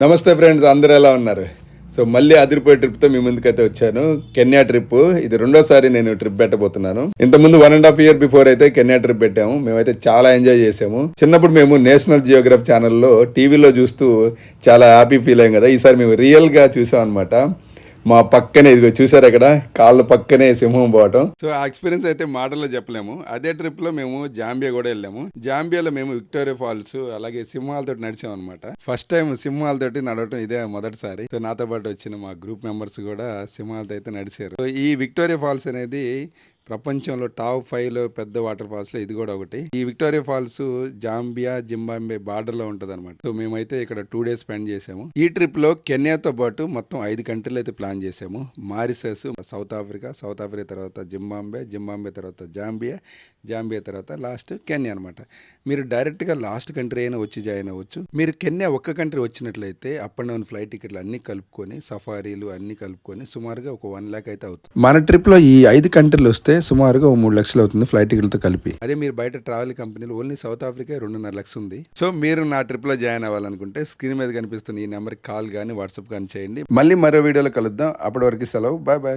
నమస్తే ఫ్రెండ్స్, అందరూ ఎలా ఉన్నారు? సో మళ్ళీ అదిరిపోయే ట్రిప్తో మీ ముందుకైతే వచ్చాను. కెన్యా ట్రిప్ ఇది రెండోసారి నేను ట్రిప్ పెట్టబోతున్నాను. ఇంతకుముందు 1.5 year బిఫోర్ అయితే కెన్యా ట్రిప్ పెట్టాము. మేమైతే చాలా ఎంజాయ్ చేసాము. చిన్నప్పుడు మేము నేషనల్ జియోగ్రఫీ ఛానల్లో టీవీలో చూస్తూ చాలా హ్యాపీ ఫీల్ అయ్యాం కదా. ఈసారి మేము రియల్గా చూసాం అనమాట. మా పక్కనే ఇదిగో చూసారు అక్కడ కాళ్ళ పక్కనే సింహం పోవటం. సో ఆ ఎక్స్పీరియన్స్ అయితే మాటల్లో చెప్పలేము. అదే ట్రిప్ లో మేము జాంబియా కూడా వెళ్ళాము. జాంబియాలో మేము విక్టోరియా ఫాల్స్ అలాగే సింహాలతో నడిచాం అనమాట. ఫస్ట్ టైం సింహాలతోటి నడవటం ఇదే మొదటిసారి. సో నాతో పాటు వచ్చిన మా గ్రూప్ మెంబర్స్ కూడా సింహాలతో అయితే నడిచారు. సో ఈ విక్టోరియా ఫాల్స్ అనేది ప్రపంచంలో టాప్ 5లో పెద్ద వాటర్ ఫాల్స్ లో ఇది కూడా ఒకటి. ఈ Victoria Falls Zambia Zimbabwe border లో ఉంటది అనమాట. సో మేమైతే ఇక్కడ 2 days స్పెండ్ చేసాము. ఈ ట్రిప్ లో కెన్యాతో పాటు మొత్తం 5 కంట్రీలు అయితే ప్లాన్ చేసాము. మారిషస్, సౌత్ ఆఫ్రికా తర్వాత జింబాబ్వే తర్వాత జాంబియా తర్వాత లాస్ట్ కెన్యా అనమాట. మీరు డైరెక్ట్ గా లాస్ట్ కంట్రీ అయినా వచ్చి జాయిన్ అవ్వచ్చు. మీరు కెన్యా ఒక్క కంట్రీ వచ్చినట్లయితే అప్ అండ్ డౌన్ ఫ్లైట్ టికెట్లు అన్ని కలుపుకొని సఫారీలు అన్ని కలుపుకొని సుమారుగా ఒక 1 lakh అయితే అవుతుంది. మన ట్రిప్ లో ఈ 5 కంట్రీలు వస్తే సుమారుగా 3 లక్షలు అవుతుంది ఫ్లైట్ టికెట్లతో కలిపి. అదే మీరు బయట ట్రావెల్ కంపెనీలు ఓన్లీ సౌత్ ఆఫ్రికా 2.5 లక్షలు ఉంది. సో మీరు నా ట్రిప్ లో జాయిన్ అవ్వాలనుకుంటే స్క్రీన్ మీద కనిపిస్తున్న ఈ నెంబర్కి కాల్ కానీ వాట్సాప్ కానీ చేయండి. మళ్ళీ మరో వీడియోలో కలుద్దాం. అప్పటి వరకు సెలవు. Bye bye.